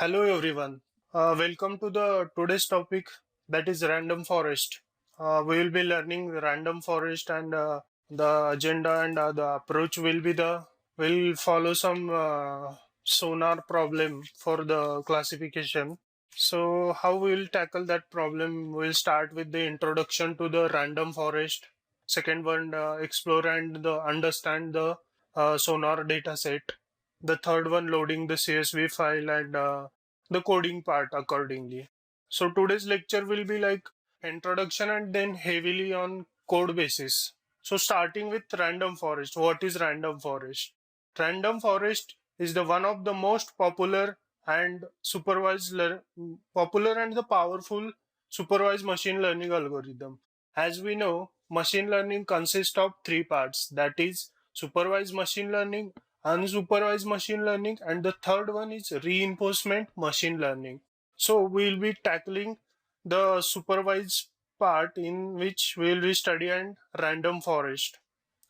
Hello everyone. Welcome to the today's topic, that is random forest. We will be learning random forest, and the agenda and the approach will be the will follow some sonar problem for the classification. So how we will tackle that problem? We'll start with the introduction to the random forest. Second one, explore and understand the sonar data set. The third one, loading the CSV file and the coding part accordingly. So today's lecture will be like introduction and then heavily on code basis. So starting with random forest. What is random forest? Random forest is the one of the most popular and popular and the powerful supervised machine learning algorithm. As we know, machine learning consists of three parts, that is supervised machine learning, unsupervised machine learning, and the third one is reinforcement machine learning. So we'll be tackling the supervised part, in which we'll be studying random forest.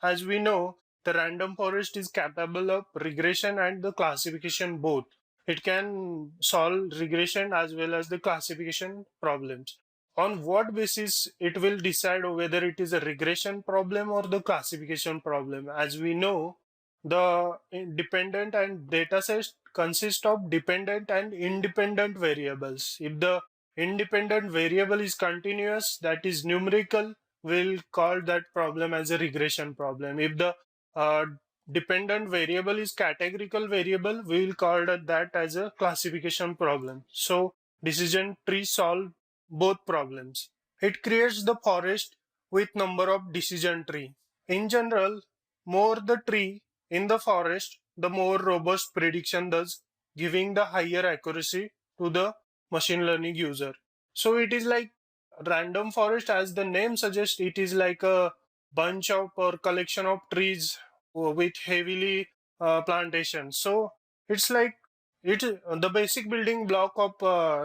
As we know, the random forest is capable of regression and the classification both. It can solve regression as well as the classification problems. On what basis it will decide whether it is a regression problem or the classification problem? As we know, the dependent and dataset consist of dependent and independent variables. If the independent variable is continuous, that is numerical, we'll call that problem as a regression problem. If the uh, dependent variable is categorical variable, we will call that as a classification problem. So decision tree solve both problems. It creates the forest with number of decision tree. In general, more the tree in the forest, the more robust prediction does, giving the higher accuracy to the machine learning user. So it is like random forest, as the name suggests, it is like a bunch of or collection of trees with heavily plantation. So it's like the basic building block of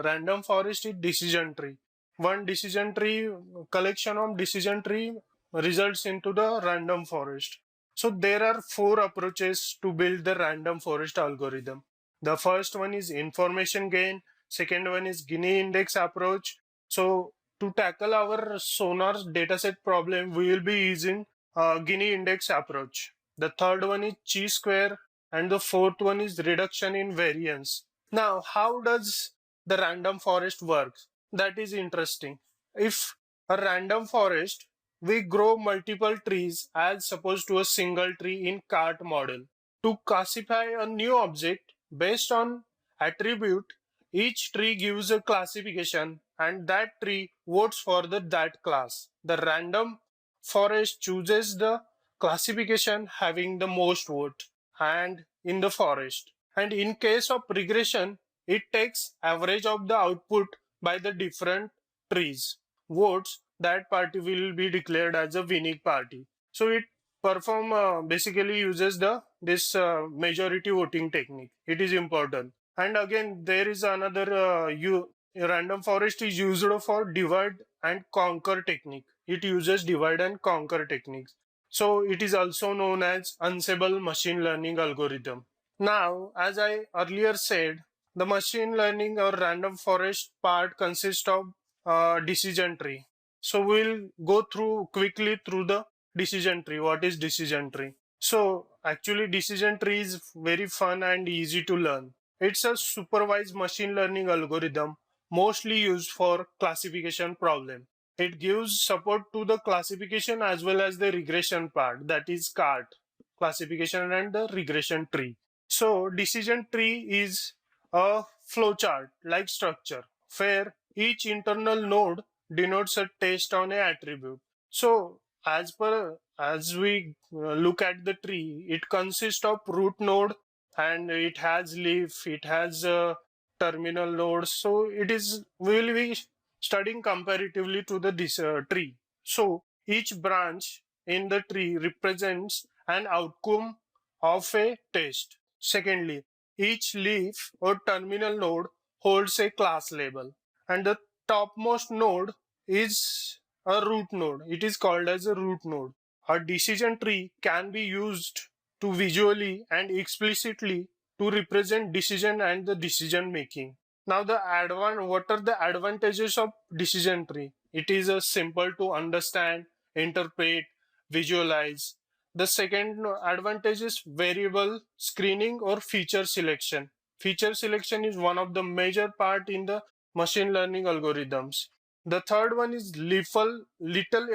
random forest is decision tree. One decision tree, collection of decision tree results into the random forest. So there are four approaches to build the random forest algorithm. The first one is information gain. Second one is Guinea index approach. So to tackle our sonar dataset problem, we will be using Guinea index approach. The third one is chi-square, and the fourth one is reduction in variance. Now, how does the random forest work? That is interesting. If a random forest, we grow multiple trees as opposed to a single tree in cart model. To classify a new object based on attribute, each tree gives a classification and that tree votes for that class. The random forest chooses the classification having the most vote and in the forest. And in case of regression, it takes average of the output by the different trees. Votes, that party will be declared as a winning party. So it basically uses the this majority voting technique. It is important. And again, there is another random forest is used for divide and conquer technique. It uses divide and conquer techniques. So it is also known as Ansible machine learning algorithm. Now, as I earlier said, the machine learning or random forest part consists of decision tree. So we'll go through quickly through the decision tree. What is decision tree? So actually decision tree is very fun and easy to learn. It's a supervised machine learning algorithm mostly used for classification problem. It gives support to the classification as well as the regression part, that is CART, classification and the regression tree. So decision tree is a flowchart like structure where each internal node denotes a test on a attribute. So as we look at the tree, it consists of root node and it has leaf, it has terminal nodes. So it is we will be studying comparatively to the this tree. So each branch in the tree represents an outcome of a test. Secondly, each leaf or terminal node holds a class label, and the topmost node is a root node. It is called as a root node. A decision tree can be used to visually and explicitly to represent decision and the decision making. Now, what are the advantages of decision tree? It is simple to understand, interpret, visualize. The second advantage is variable screening or feature selection. Feature selection is one of the major part in the machine learning algorithms. The third one is little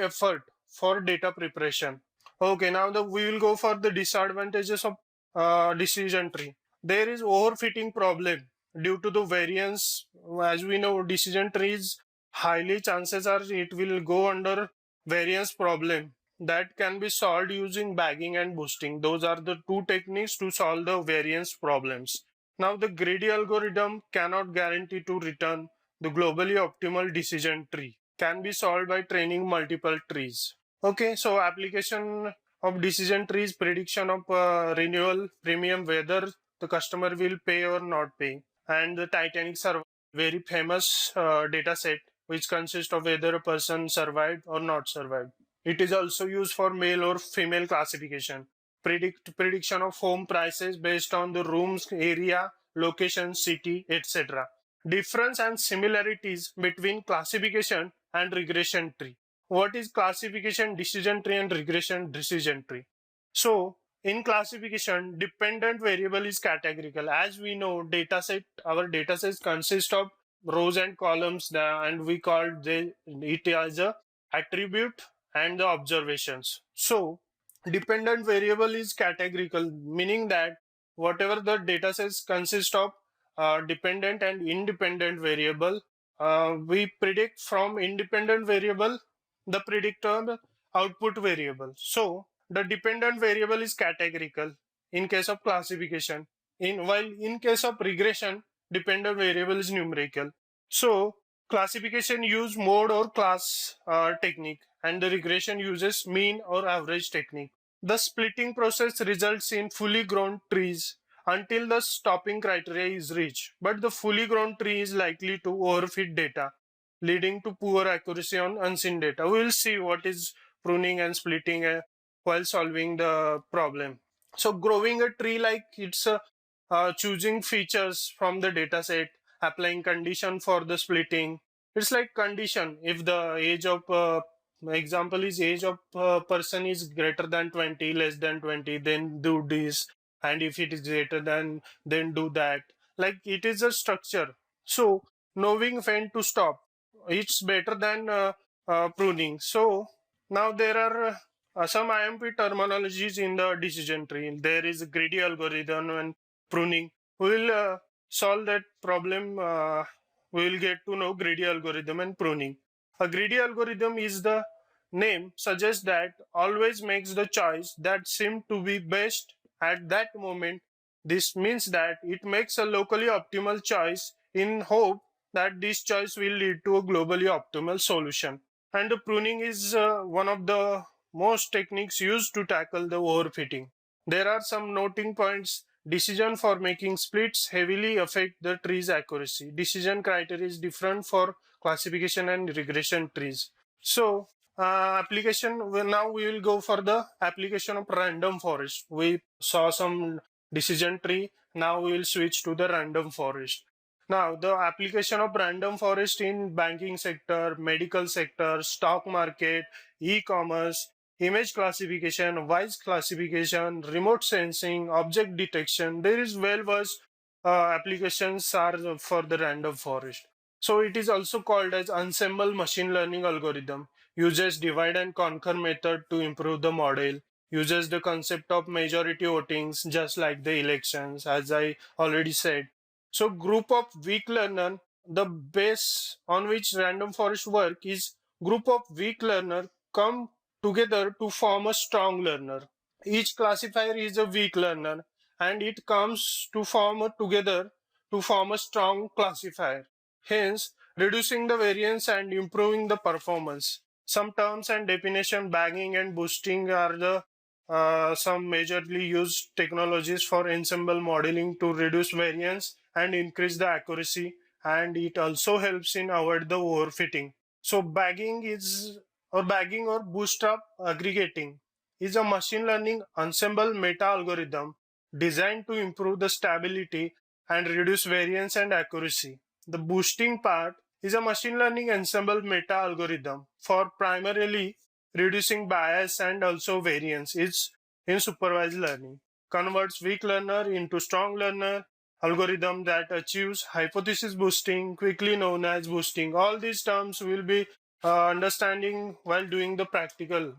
effort for data preparation. Okay, now we will go for the disadvantages of decision tree. There is overfitting problem due to the variance. As we know, decision trees highly chances are it will go under variance problem that can be solved using bagging and boosting. Those are the two techniques to solve the variance problems. Now, the greedy algorithm cannot guarantee to return the globally optimal decision tree. Can be solved by training multiple trees. Okay, so application of decision trees, prediction of renewal premium, whether the customer will pay or not pay, and the Titanic survey, very famous data set which consists of whether a person survived or not survived. It is also used for male or female classification. Prediction of home prices based on the rooms, area, location, city, etc. Difference and similarities between classification and regression tree. What is classification decision tree and regression decision tree? So, in classification, dependent variable is categorical. As we know, our datasets consist of rows and columns, and we call it as a attribute and the observations. So, dependent variable is categorical, meaning that whatever the datasets consist of dependent and independent variable, we predict from independent variable the predictor output variable. So, the dependent variable is categorical in case of classification. While in case of regression, dependent variable is numerical. So, classification use mode or class technique, and the regression uses mean or average technique. The splitting process results in fully grown trees until the stopping criteria is reached, but the fully grown tree is likely to overfit data, leading to poor accuracy on unseen data. We will see what is pruning and splitting while solving the problem. So growing a tree, like it's choosing features from the data set, applying condition for the splitting. It's like condition. If the age of example is age of person is greater than 20, less than 20, then do this. And if it is greater than, then do that. Like it is a structure. So knowing when to stop, it's better than pruning. So now there are some IMP terminologies in the decision tree. There is a greedy algorithm and pruning. We will solve that problem. We will get to know greedy algorithm and pruning. A greedy algorithm is the name suggests that always makes the choice that seems to be best at that moment. This means that it makes a locally optimal choice in hope that this choice will lead to a globally optimal solution. And the pruning is one of the most techniques used to tackle the overfitting. There are some noting points. Decision for making splits heavily affect the tree's accuracy. Decision criteria is different for classification and regression trees. So, now we will go for the application of random forest. We saw some decision tree. Now we will switch to the random forest. Now, the application of random forest in banking sector, medical sector, stock market, e-commerce, image classification, voice classification, remote sensing, object detection. There is well-versed applications are for the random forest. So it is also called as ensemble machine learning algorithm. Uses divide and conquer method to improve the model. Uses the concept of majority votings, just like the elections, as I already said. So group of weak learner, the base on which random forest work is group of weak learner come together to form a strong learner. Each classifier is a weak learner and it comes to form together to form a strong classifier. Hence, reducing the variance and improving the performance. Some terms and definition, bagging and boosting are the some majorly used technologies for ensemble modeling to reduce variance and increase the accuracy, and it also helps in avoid the overfitting. So bagging or bootstrap aggregating is a machine learning ensemble meta algorithm designed to improve the stability and reduce variance and accuracy. The boosting part is a machine learning ensemble meta algorithm for primarily reducing bias and also variance. It's in supervised learning. Converts weak learner into strong learner, algorithm that achieves hypothesis boosting, quickly known as boosting. All these terms will be understanding while doing the practical.